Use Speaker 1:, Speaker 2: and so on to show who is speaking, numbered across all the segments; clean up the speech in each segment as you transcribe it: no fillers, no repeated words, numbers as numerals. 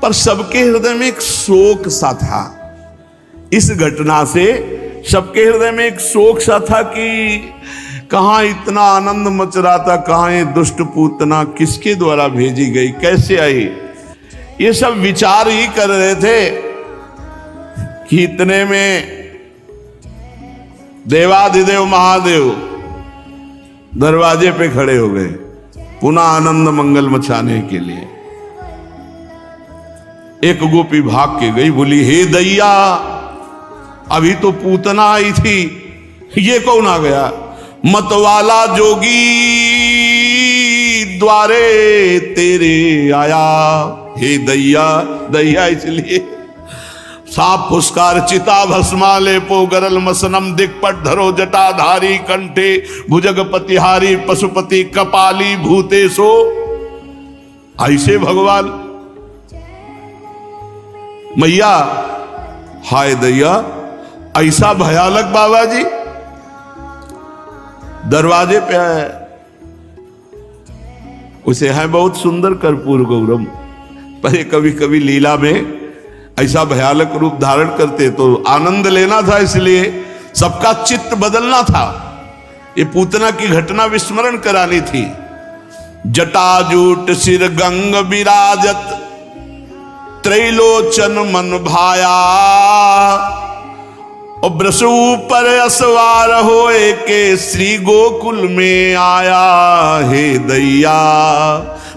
Speaker 1: पर सबके हृदय में एक शोक सा था। इस घटना से सबके हृदय में एक शोक सा था कि कहां इतना आनंद मच रहा था, कहां ये दुष्ट पूतना किसके द्वारा भेजी गई, कैसे आई, ये सब विचार ही कर रहे थे कि इतने में देवाधिदेव महादेव दरवाजे पे खड़े हो गए पुनः आनंद मंगल मचाने के लिए। एक गोपी भाग के गई, बोली हे दैया, अभी तो पूतना आई थी, ये कौन आ गया? मतवाला जोगी द्वारे तेरे आया। हे दैया, दैया इसलिए साप फुस्कार चिता भस्माले पो गरल मसनम दिक्पट धरो जटाधारी कंठे भुजगपतिहारी पशुपति कपाली भूतेशो। ऐसे भगवान मैया, हाय दैया, ऐसा भयानक बाबा जी दरवाजे पे आया। उसे है बहुत सुंदर कर्पूर गौरम, पर ये कभी कभी लीला में ऐसा भयानक रूप धारण करते, तो आनंद लेना था, इसलिए सबका चित्त बदलना था। ये पूतना की घटना विस्मरण करानी थी। जटाजूट सिर गंग विराजत त्रैलोचन मन भाया, और ब्रसू पर असवार होए के श्री गोकुल में आया। हे दैया,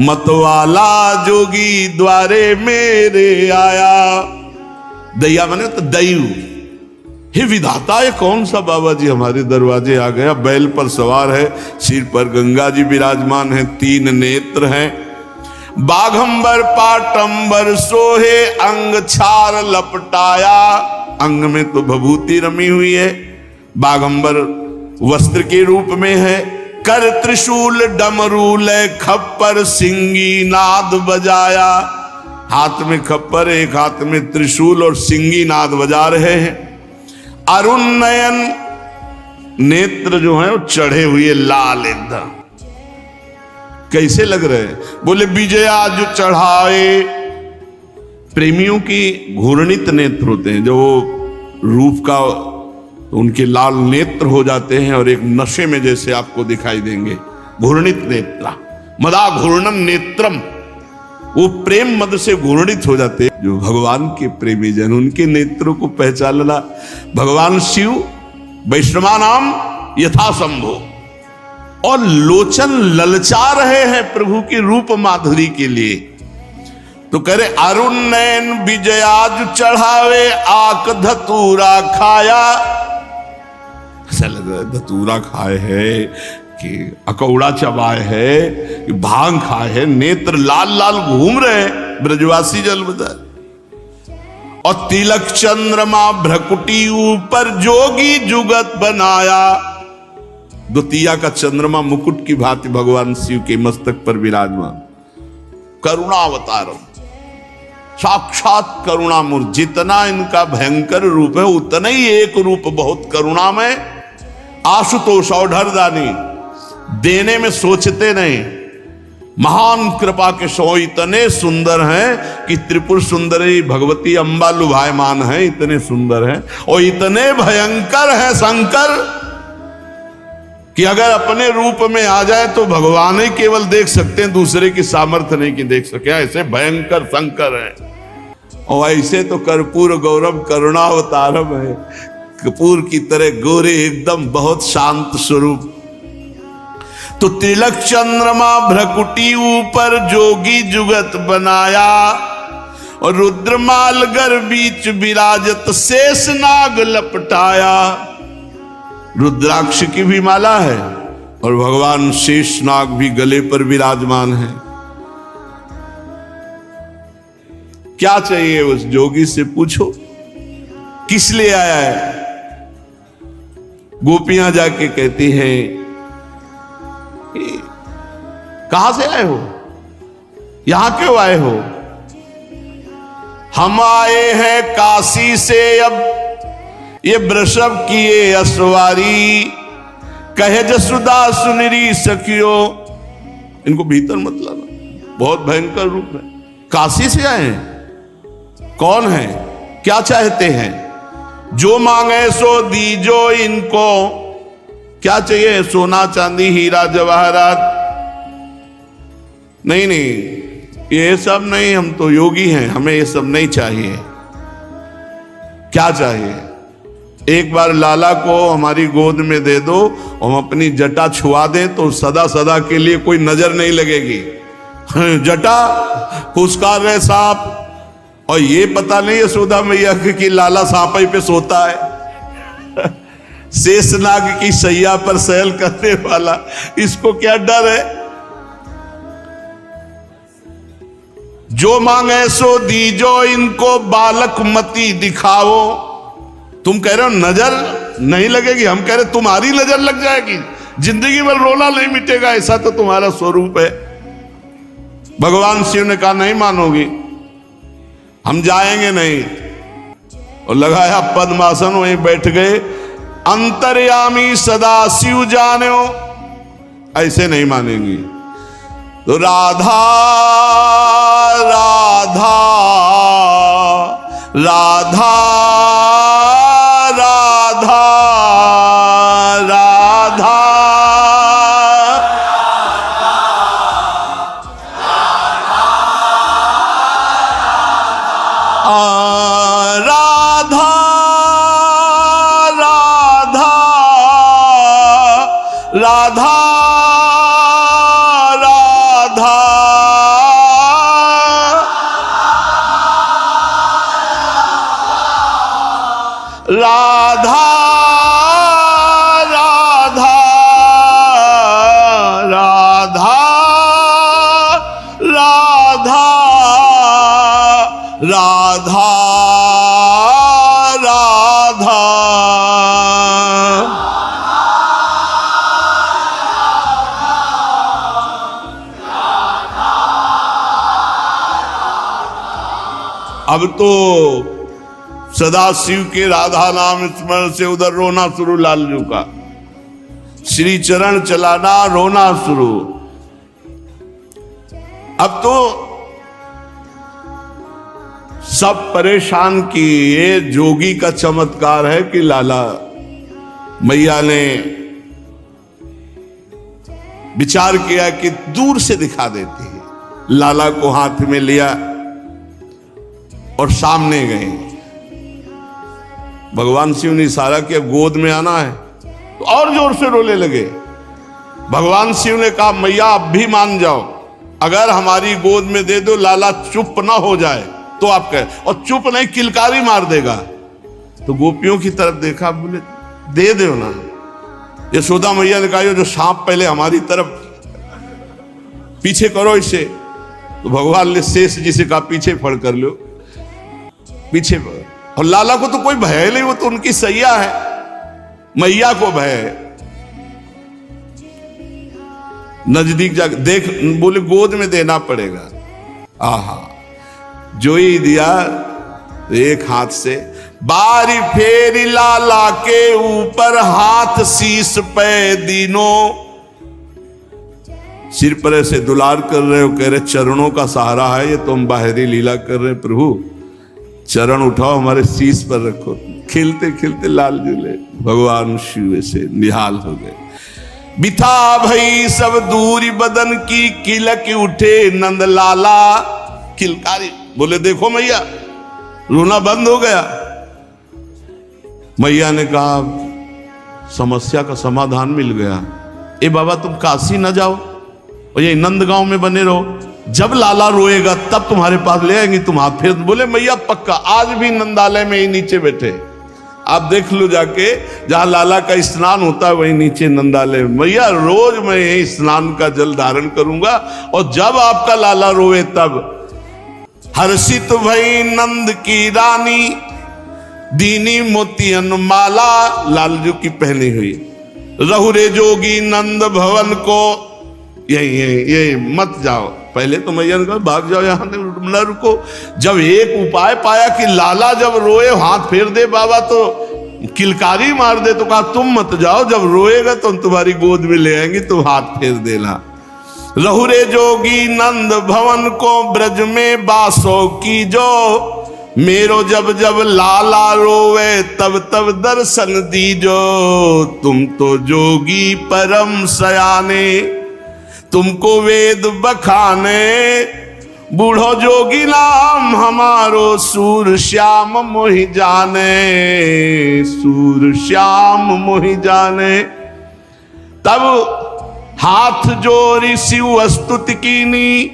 Speaker 1: मतवाला जोगी द्वारे मेरे आया। दैया माने तो दैव। हे विधाता, ये कौन सा बाबा जी हमारे दरवाजे आ गया? बैल पर सवार है, सिर पर गंगा जी विराजमान है, 3 नेत्र हैं, बाघंबर पाटंबर सोहे अंग छार लपटाया। अंग में तो भभूति रमी हुई है, बाघंबर वस्त्र के रूप में है, कर त्रिशूल डमरूल खप्पर सिंगी नाद बजाया। हाथ में खप्पर, एक हाथ में त्रिशूल और सिंगी नाद बजा रहे हैं। अरुण नयन, नेत्र जो है वो चढ़े हुए लाल एकदम, कैसे लग रहे हैं? बोले विजया जो चढ़ाए। प्रेमियों की घूर्णित नेत्र होते हैं, जो रूप का उनके लाल नेत्र हो जाते हैं और एक नशे में जैसे आपको दिखाई देंगे। घूर्णित नेत्र, मदा घूर्णन नेत्रम, वो प्रेम मद से घूर्णित हो जाते हैं। जो भगवान के प्रेमी जन, उनके नेत्रों को पहचानना। भगवान शिव वैष्णवा नाम यथा संभो, और लोचन ललचा रहे हैं प्रभु की रूप माधुरी के लिए। तो करे अरुण नयन विजयाज चढ़ावे आक धतूरा खाया। ऐसा लग रहा है धतूरा खाए है कि अकौड़ा चबाए है कि भांग खाए है। नेत्र लाल लाल घूम रहे हैं, ब्रजवासी जल बता। और तिलक चंद्रमा भ्रकुटी ऊपर जोगी जुगत बनाया। द्वितीया का चंद्रमा मुकुट की भांति भगवान शिव के मस्तक पर विराजमान। करुणावतारम, साक्षात करुणामूर्ति। जितना इनका भयंकर रूप है उतना ही एक रूप बहुत करुणामय। आशुतोष औढ़रदानी, देने में सोचते नहीं, महान कृपा के सो इतने सुंदर हैं कि त्रिपुर सुंदरी भगवती अम्बा लुभायमान है, इतने सुंदर हैं। और इतने भयंकर हैं शंकर कि अगर अपने रूप में आ जाए तो भगवान ही केवल देख सकते हैं, दूसरे की सामर्थ्य नहीं कि देख सके। ऐसे भयंकर शंकर हैं। और ऐसे तो कर्पूर गौरव करुणावतारम है, कपूर की तरह गोरे एकदम, बहुत शांत स्वरूप। तो तिलक चंद्रमा भ्रकुटी ऊपर जोगी जुगत बनाया, और रुद्रमाल गर बीच विराजत शेष नाग लपटाया। रुद्राक्ष की भी माला है और भगवान शेषनाग भी गले पर विराजमान है। क्या चाहिए उस जोगी से पूछो, किस लिए आया है? गोपियां जाके कहती हैं, कहां से आए हो, यहां क्यों आए हो? हम आए हैं काशी से, अब ये वृषभ किए असवारी, कहे जसुदा सुनरी सखियो। इनको भीतर मत लाना, बहुत भयंकर रूप है। काशी से आए हैं, कौन है, क्या चाहते हैं? जो मांगे सो दीजो इनको। क्या चाहिए? सोना चांदी हीरा जवाहरात? नहीं नहीं, ये सब नहीं, हम तो योगी हैं, हमें ये सब नहीं चाहिए। क्या चाहिए? एक बार लाला को हमारी गोद में दे दो, हम अपनी जटा छुआ दें तो सदा सदा के लिए कोई नजर नहीं लगेगी। जटा फुसकार रहे सांप, और ये पता नहीं यशोदा मैया कि लाला सांप पे सोता है। शेषनाग की सैया पर सैल करने वाला, इसको क्या डर है? जो मांगे सो दीजो इनको, बालक मती दिखाओ। तुम कह रहे हो नजर नहीं लगेगी, हम कह रहे तुम्हारी नजर लग जाएगी, जिंदगी भर रोना नहीं मिटेगा, ऐसा तो तुम्हारा स्वरूप है। भगवान शिव ने कहा नहीं मानोगी, हम जाएंगे नहीं। और लगाया पद्मासन, वहीं बैठ गए। अंतर्यामी सदा शिव जानो, ऐसे नहीं मानेंगी। तो राधा राधा राधा राधा राधा राधा राधा राधा राधा राधा राधा राधा राधा राधा। अब तो सदा शिव के राधा नाम स्मरण से उधर रोना शुरू, लालजू का श्री चरण चलाना, रोना शुरू। अब तो सब परेशान की। ये जोगी का चमत्कार है कि लाला मैया ने विचार किया कि दूर से दिखा देती है। लाला को हाथ में लिया और सामने गए। भगवान शिव ने इशारा किया गोद में आना है, तो और जोर से रोने लगे। भगवान शिव ने कहा मैया अब भी मान जाओ, अगर हमारी गोद में दे दो, लाला चुप ना हो जाए तो आप कहे, और चुप नहीं किलकारी मार देगा। तो गोपियों की तरफ देखा, बोले दे दो ना। यशोदा मैया ने कहा जो सांप पहले हमारी तरफ पीछे करो इसे। तो भगवान ने शेष जी से कहा पीछे फड़ कर लो, पीछे फड़। और लाला को तो कोई भय नहीं, वो तो उनकी सैया है, मैया को भय है। नजदीक जाकर देख, बोले गोद में देना पड़ेगा। आहा, जो ही दिया एक हाथ से, बारी फेरी लाला के ऊपर, हाथ शीश पे दीनों। सिर पर ऐसे दुलार कर रहे हो, कह रहे चरणों का सहारा है ये, तुम बाहरी लीला कर रहे प्रभु, चरण उठाओ हमारे शीश पर रखो। खिलते खिलते लाल झूले भगवान शिव से निहाल हो गए। बिथा भई सब दूरी बदन की, किलक उठे नंद लाला। किलकारी बोले देखो मैया, रोना बंद हो गया। मैया ने कहा समस्या का समाधान मिल गया। ए बाबा तुम काशी न जाओ और ये नंदगांव में बने रहो, जब लाला रोएगा तब तुम्हारे पास ले आएंगे, तुम हाथ फेर। बोले मैया पक्का, आज भी नंदालय में ही नीचे बैठे, आप देख लो जाके, जहां लाला का स्नान होता है वही नीचे नंदालय में। मैया रोज मैं यही स्नान का जल धारण करूंगा, और जब आपका लाला रोए तब। हर्षित भई नंद की रानी, दीनी मोतियन माला, लालजू की पहनी हुई। रहुरे जोगी नंद भवन को, यही मत जाओ। पहले तो मैया ने कहा भाग जाओ, यहां न रुको। जब एक उपाय पाया कि लाला जब रोए हाथ फेर दे बाबा, तो किलकारी मार दे, तो कहा तुम मत जाओ, जब रोएगा तो हम तुम्हारी गोद में ले आएंगे, तुम हाथ फेर देना। रहुरे जोगी नंद भवन को, ब्रज में बासो की जो, मेरो जब जब लाला रोवे तब तब दर्शन दीजो, तुम तो जोगी परम सयाने, तुमको वेद बखाने, बूढ़ो जोगी नाम हमारो सूर श्याम मोहि जाने, सूर श्याम मोहि जाने। तब हाथ जोड़ी शिव स्तुति कीनी,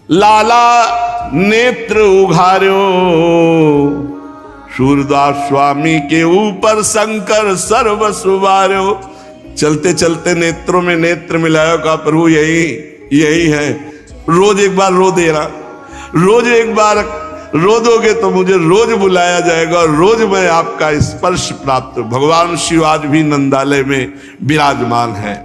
Speaker 1: लाला नेत्र उघार्यो, सूरदास स्वामी के ऊपर शंकर सर्व सुवार्यो। चलते चलते नेत्रों में नेत्र मिलायो, का प्रभु यही है। रोज एक बार रो देना, रोज एक बार रो दोगे तो मुझे रोज बुलाया जाएगा और रोज मैं आपका स्पर्श प्राप्त। भगवान शिव आज भी नंदालय में विराजमान है।